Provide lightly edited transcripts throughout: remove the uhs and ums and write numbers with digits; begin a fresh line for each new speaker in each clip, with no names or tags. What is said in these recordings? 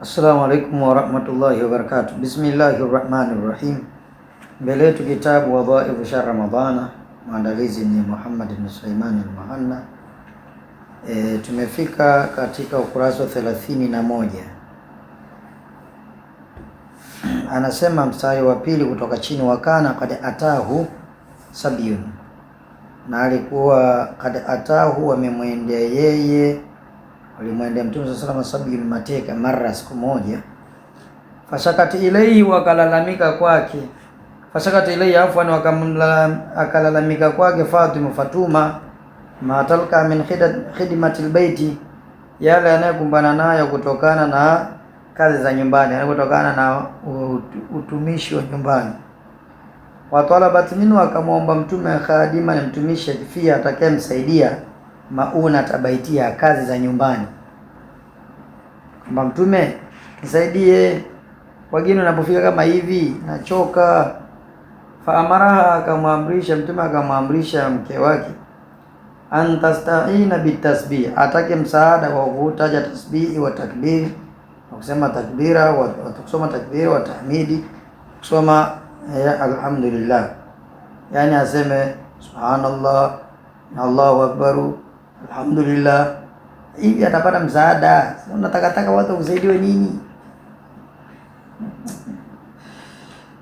Assalamu alaikum warahmatullahi wabarakatuh. Bismillahirrahmanirrahim. Mbele yetu kitabu Wadhaifu Shahr Ramadhana, maandalizi ni Muhammad ibn Sulaiman al-Muhanna. Tumefika katika ukurasa wa 31. Anasema mstari wa pili kutoka chini, wakana kad atahu sabiyun, na alikuwa kad atahu, wamemwendea yeye, walimwendea Mtume sallallahu alaihi wasallam sabiyun, mateka, mara, siku moja. Fashakati ilaihi, wakalalamika kwake. Fashakati ilaihi, afwan, akalalamika kwake Fatuma, matalka min khidmatil baiti, yale anayekumbana nayo kutokana na kazi za nyumbani, kutokana na utumishi wa nyumbani. Wa talabat minhu, akamwomba Mtume khadima, ni mtumishi akifia atakayemsaidia mauna tabaitia, kazi za nyumbani, kwamba Mtume nisaidie, wageni wanapofika kama hivi nachoka. Fa amaraha, akamwamrisha Mtume, akamwamrisha mke wake antasta'ina bitasbih, atake msaada wa kutaja tasbihi wa takbir, kusema takbira wa kusoma takbira wa tahmidi, kusoma alhamdulillah, yani aseme subhanallah, Allahu akbar, alhamdulillah. Hivi atapata msaada. Unataka watu kusaidiwe nini?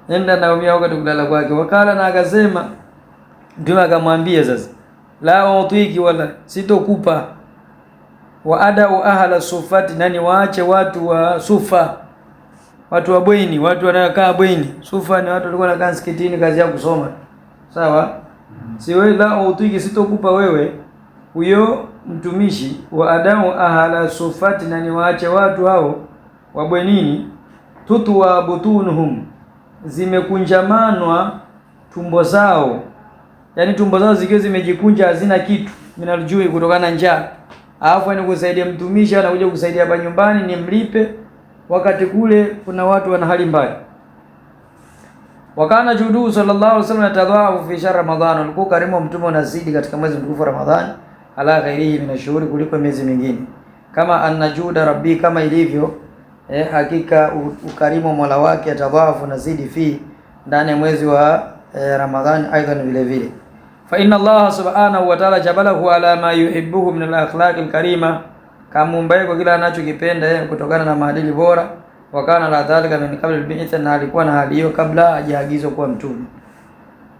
Nenda naumia wakati kulala kwake. Wakala na akasema, Mtume akamwambia sasa, la utiki, wala sitokupa, wa adau ahla sufati, nani waache watu wa sufa, watu wa bweni, watu wanaokaa bweni. Sufa ni watu walikuwa wanakaa msikitini, kazi yao kusoma, sawa? Si wewe, la utiki, sitokupa wewe huyo mtumishi, wa adau ahla sufati, nani waache watu hao wa bwenini, tutwa butunuhum, zimekunjamanwa tumbo zao, yani tumbo zao zikiwa zimejikunja, hazina kitu, minaljui, kutokana na njaa. Alafu ni kusaidia mtumishi, anakuja kusaidia hapa nyumbani, ni mlipe, wakati kule kuna watu wana hali mbaya. Wakana judu sallallahu alaihi wasallam yatadhaafu fi shahr Ramadhan, alikuwa karimu Mtume unazidi katika mwezi mtukufu Ramadhani, ala ghairihi min ashhur, kuliko miezi mingine. Kama annajuda rabbi, kama ilivyo hakika ukarimu Mola wake, atadhaafu, nazidi fi, ndani ya mwezi wa Ramadhani aidan vile vile. Fa inna Allah subhanahu wa ta'ala jabalahu ala ma yuhibbuhu min al-akhlaq al-karima, kamumbaye kwa kila anachokipenda kutokana na maadili bora. Wakana la dhalika min qabla al-bi'tha, na alikuwa na hali hiyo kabla hajaagizwa kuwa mtume.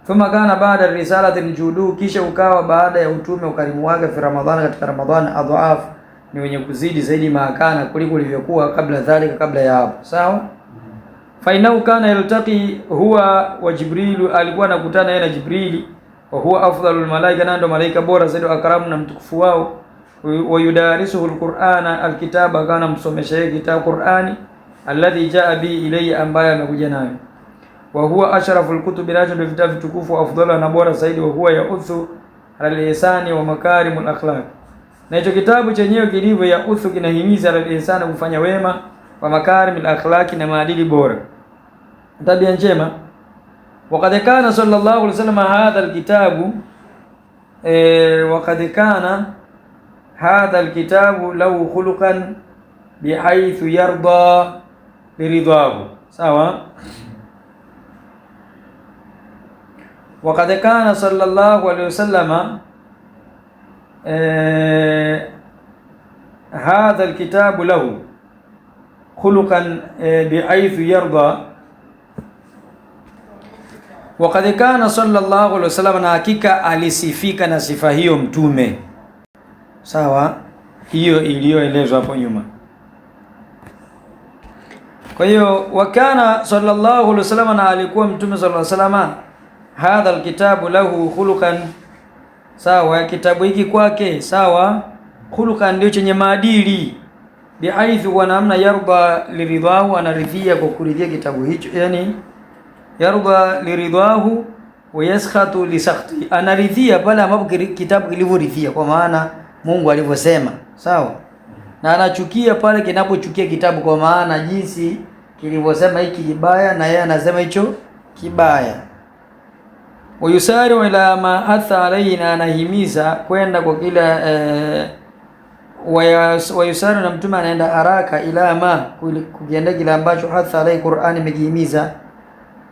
Thumma kana baada risalati al-judu, kisha ukawa baada ya utume ukarimu wake fi Ramadhani, katika Ramadhani, adhaaf, ni wenye kuzidi zaidi maakana, kuliko ilivyokuwa kabla dhalika, kabla ya hapo, sawa. Fa innahu kana yaltaqi huwa wa Jibril, alikuwa anakutana yeye na Jibrili, wa huwa afdalul malaika, na ndo malaika bora zaidi, akramu, na mtukufu wao. Wa yudarisuhu alqur'ana alkitaba, kana msomesha yeye kitabu Qur'ani, alladhi jaa bi ilayhi, ambaye amekuja nayo. Wa huwa ashraful kutubi, nacho ndio vitabu vitukufu, afdalu, na bora zaidi. Wa huwa yauthu al-ihsani wa makarimul akhlaq, na hicho kitabu chenyewe kilivyo yauthu, kinahimiza al-ihsani, kufanya wema, wa makarimul akhlaq, na maadili bora, tabia njema. Waqad kana sallallahu alaihi wasallam hadha alkitabu waqad kana hadha alkitabu lahu khuluqan bihaythu yarda biridhahu, sawa. Waqad kana sallallahu alaihi wasallam hadha alkitabu lahu khuluqan bihaythu yarda. Waqad kana sallallahu alaihi wasallam, na hakika alisifika na sifa hiyo Mtume, sawa, hiyo iliyoelezwa hapo nyuma. Kwa hiyo wakana sallallahu alaihi wasallam, na alikuwa Mtume sallallahu alaihi wasallam, hadha alkitabu lahu khuluqan, sawa, kitabu hiki kwake, sawa, khuluqan, ndio chenye maadili, bihaithu, kwa namna, yarda liridhahu, anaridhia kwa kuridhia kitabu hicho, yani yarda liridhahu wa yaskhatu li sakhti, anaridhia pale ambapo kitabu kilivyoridhia, kwa maana Mungu alivyosema, sawa, na anachukia pale kinapochukia kitabu, kwa maana jinsi kilivyosema hiki kibaya, na yeye anasema hicho kibaya. Wa yusari ila ma hatha alayhi, na anahimiza kwenda kwa kila wayusaru, na mtume anaenda haraka, ila ma, kukienda kile ambacho hatha alai Qur'ani imejihimiza,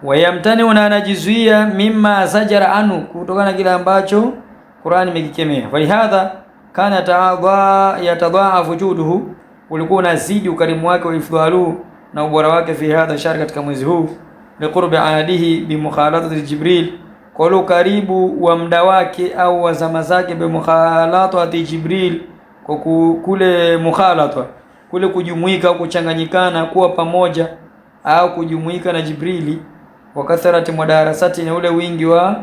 wayamtani, na anajizuia, mimma sajara anu, kutokana kile ambacho Qur'ani imekikemea. Falihadha kana yatadhaafu juduhu, ulikuwa unazidi ukarimu wake, wa ifdaluhu, na ubora wake, fi hadha shahr, katika mwezi huu, liqurbi ahadihi bi mukhalatati Jibril, kwa karibu wa muda wake au wa zama zake, bi mukhalatati Jibril, kwa kule mukhalata, kule kujumuika au kuchanganyikana, kuwa pamoja au kujumuika na Jibrili, wa kathrati mudarasati, na ule wingi wa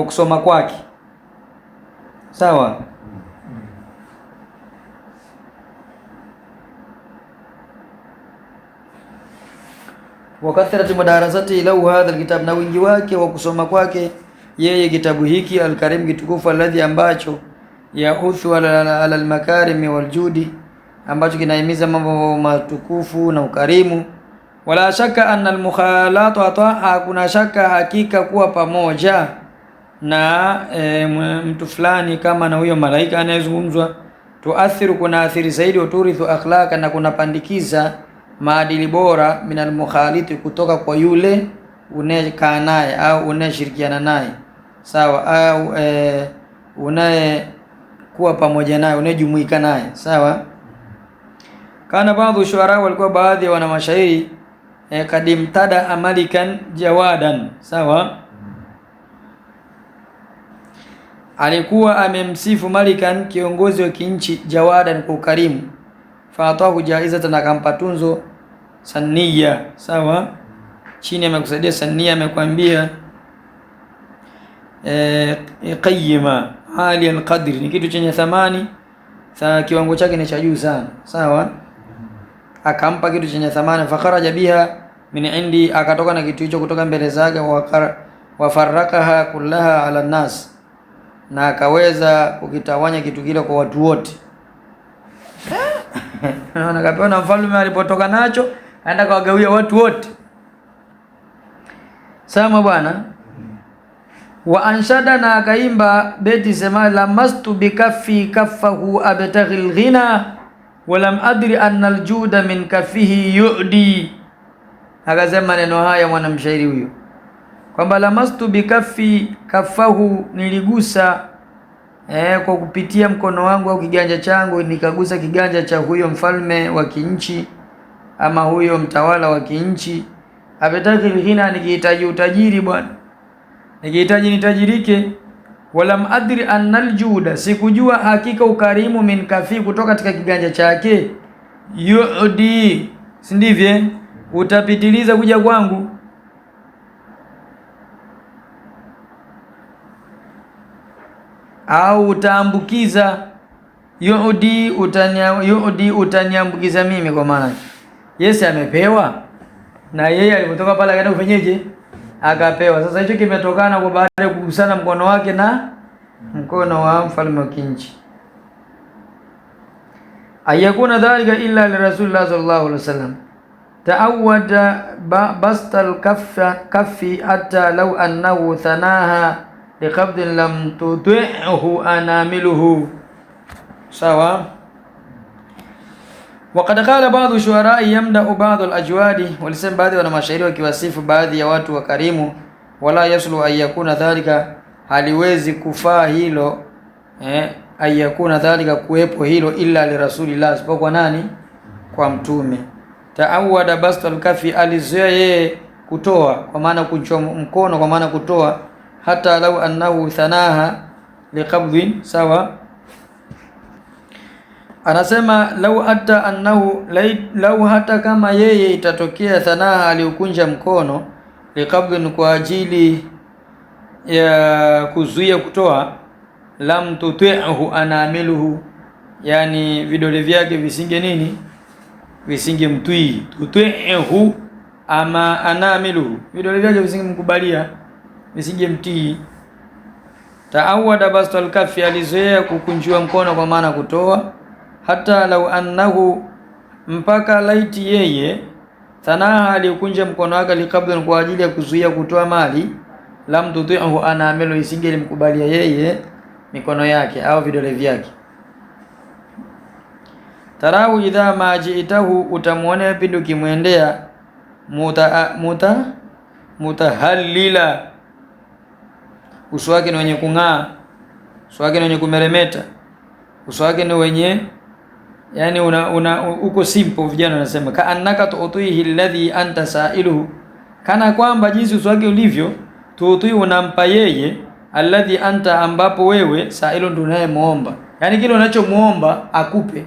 kusoma kwake. Sawa. Wa kathrati mudarasati lahu hadha alkitab, na wingi wake wa kusoma kwake yeye kitabu hiki alkarim, kitukufu, alladhi, ambacho yauthu ala almakarimi waljudi, ambacho kinahimiza mambo matukufu na ukarimu. Wala shaka anna almukhalata, hakuna shaka hakika kuwa pamoja na mtu fulani kama na huyo malaika anayezungumzwa, tuathiru, kuna athiri zaidi, uturithu akhlaqa, na kuna pandikiza maadili bora, min almukhaliti, kutoka kwa yule unayekaa naye au unayeshirikiana naye, sawa, au unaye kuwa pamoja naye, unayejumuika naye, sawa. Kana baadhi shuara, walikuwa baadhi ya wana mashairi, kadimtada amalikan jawadan, sawa, alikuwa amemsifu malikan, kiongozi wa kinchi, jawadan, kwa ukarimu, faatahu jaizatan, akampa tunzo, sanniya, sawa. Chini amekusaidia sanniya, amekwambia qayyima ali alqadri, ni kitu chenye thamani, kiwango chake ni cha juu sana, sawa. Akampa kitu chenye thamani, fakharaja biha min indi, akatoka na kitu hicho kutoka mbele zake, wa farrakaha kullaha ala nas, na akaweza kukitawanya kitu kile kwa watu wote. Na kapewa na mfalme alipotoka nacho, aenda kawagawia watu wote. Sama bwana. Wa anshada, na akaimba beti sema, lamastu bikaffi kaffahu abtaghi alghina wa lam adri anna aljuda min kaffihi yu'di. Akasema neno haya mwanamshairi huyo kwamba lamastu bikaffi kaffahu, niligusa kwa kupitia mkono wangu au kiganja changu, nikagusa kiganja cha huyo mfalme wa kinchi, ama huyo mtawala wa kinchi. Abtaghi alghina, nikihitaji utajiri bwana, nikihitaji nitajirike. Walam adri anna aljuda, sikujua hakika ukarimu, min kafi, kutoka katika kiganja chake, yu'di, si ndivyo, utapitiliza kuja kwangu. Au utaambukiza, yu'di, utaniambukiza mimi, kwa maana Yesu amepewa, na yeye alipotoka pale akaenda kufanyaje? Akapewa. Sasa hicho kimetokana kwa baada ya kugusana mkono wake na mkono wa mfalme wa kinchi. Ayakuna dhalika illa li Rasulillah sallallahu alaihi wasallam, ta'awwada bastal kaffi hatta law annahu thanaha liqabdin lam tuti'hu anamiluhu, sawa. Waqad qala ba'dhu shuara'i yamda'u ba'dhu al-ajwadi, walisema baadhi wana mashairi wakiwasifu baadhi ya watu wakarimu, wala yaslu ayakuna dhalika, haliwezi kufaa hilo ayakuna dhalika, kuwepo hilo, illa li Rasulillah, isipokuwa nani? Kwa mtume. Ta'awwada bastu al-kafi, alizoea yeye kutoa, kwa maana kunyoa mkono, kwa maana kutoa, hata lau annahu thanaha liqabdhin, sawa. Anasema lau hata kama yeye itatokea thanaha, aliukunja mkono, liqabdhin, kwa ajili ya kuzuia kutoa, lam tuti'hu anamiluhu, yani vidole vyake visinge nini? Visinge mtui. Tuti'hu ama anamiluhu, vidole vyake visinge mkubalia, visinge mtii. Ta'awwada bastal kafi, alizoea kukunjua mkono, kwa maana kutoa, hata lau annahu, mpaka laiti yeye, thanaha, aliukunja mkono wake, liqabdhin, kwa ajili ya kuzuia kutoa mali, lam tuti'hu anamiluhu, isinge mkubalia yeye mikono yake au vidole vyake. Tarahu idha ma ji'tahu, utamuona pindi ukimwendea, mutahallila, uso wake ni wenye kung'aa, uso wake ni wenye kumeremeta, uso wake ni wenye yani uko simple, vijana wanasema ka annaka tu'tihi alladhi anta sa'iluhu, kana kwamba jinsi uso wake ulivyo, tu'tihi, unampa yeye, alladhi anta, ambapo wewe, sa'ilu, ndio unayemuomba, yani kile unachomuomba akupe,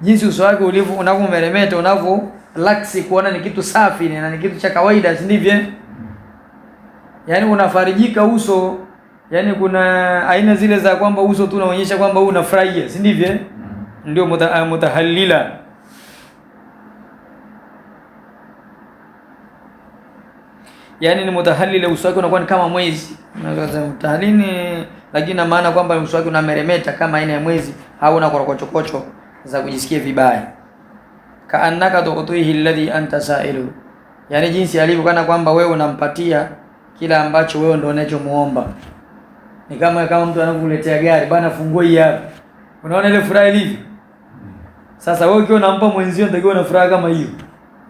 jinsi uso wake ulivyo, unavyomeremeta, unavyo laksi, kuona ni kitu safi na ni kitu cha kawaida, si ndivyo? Yani unafarijika uso, yani kuna aina zile za kwamba uso tu unaonyesha kwamba unafurahia, si ndivyo? Ndio mutahallila. Yani ni mutahallila, uso wake unakuwa kama mwezi. Unaweza mutahalini, lakini na maana kwamba uso wake unameremeta kama aina ya mwezi, hauna korokochokocho za kujisikia vibaya. Ka annaka tu'tihi alladhi anta sa'ilu, yani jinsi alivyo, kana kwamba wewe unampatia kila ambacho wewe ndio unachomuomba. Ni kama mtu anakuletea gari, bana funguo hii hapa. Unaona ile furaha ilivyo? Sasa wewe ukiwa unampa mwenzio ndio una furaha kama hiyo.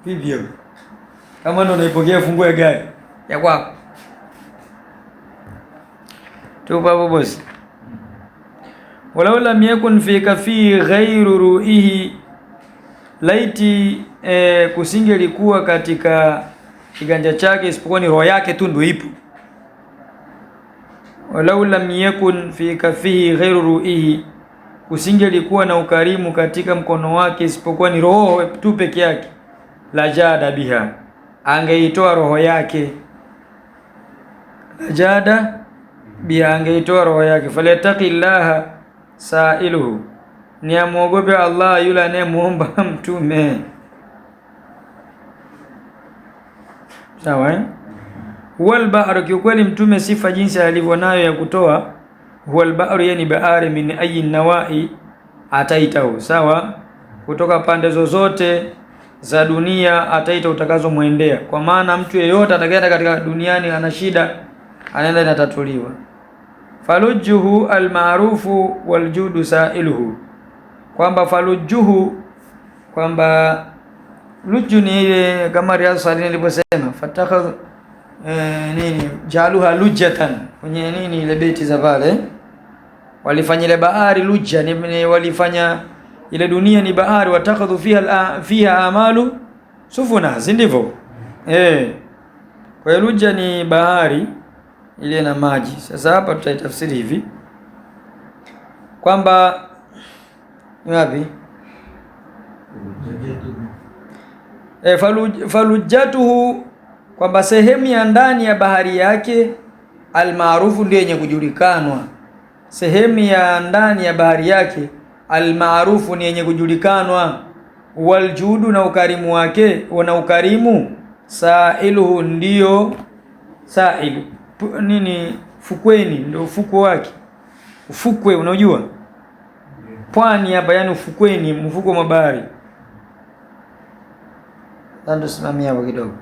Vipi hapo? Kama ndio unaipokea funguo ya gari ya kwako. Tupo hapo bosi. Walau lam yakun fi kafi ghairu ru'ihi, laiti kusingelikuwa katika kiganja chake isipokuwa ni roho yake tu ndio ipo. Walau lam yakun fi kafihi ghairu ru'ihi, kusingelikuwa na ukarimu katika mkono wake isipokuwa ni roho tu peke yake, la jada biha, angeitoa roho yake, la jada biha, angeitoa roho yake. Falyattaqillaha sa'iluhu, ni amuogope Allah yule anayemuomba mtume. Sawa Huwal bahru, kiukweli mtume sifa jinsi alivyo nayo ya kutoa. Huwal bahru, yani bahari, min ayi nawai ataitahu, sawa, kutoka pande zozote za dunia ataita utakazo muendea. Kwa maana mtu yeyote atakayeenda katika duniani ana shida, anaenda inatatuliwa. Falujuhu almaarufu waljudu sa'iluhu, kwamba falujuhu, kwamba luju ni ile kama Riyadhus Salihin ilivyosema, fataka jaluha lujatan, kwenye nini ile beti za pale, walifanya ile bahari lujja, ni walifanya ile dunia ni bahari, watakadhu fiha amalu sufuna, si ndivyo? Kwa hiyo lujja ni bahari ile na maji. Sasa hapa tutaitafsiri hivi kwamba ni wapi? Falujatuhu, kwamba sehemu ya ndani ya bahari yake, almaarufu, ndio yenye kujulikanwa. Sehemu ya ndani ya bahari yake, almaarufu, ni yenye kujulikanwa. Waljudu, na ukarimu wake, na ukarimu, sa'iluhu, ndio sa'ilu nini, fukweni, ndio ufuko wake. Ufukwe unajua pwani hapa, yani ufukweni, mfuko wa bahari. Ndio simamia hapo kidogo.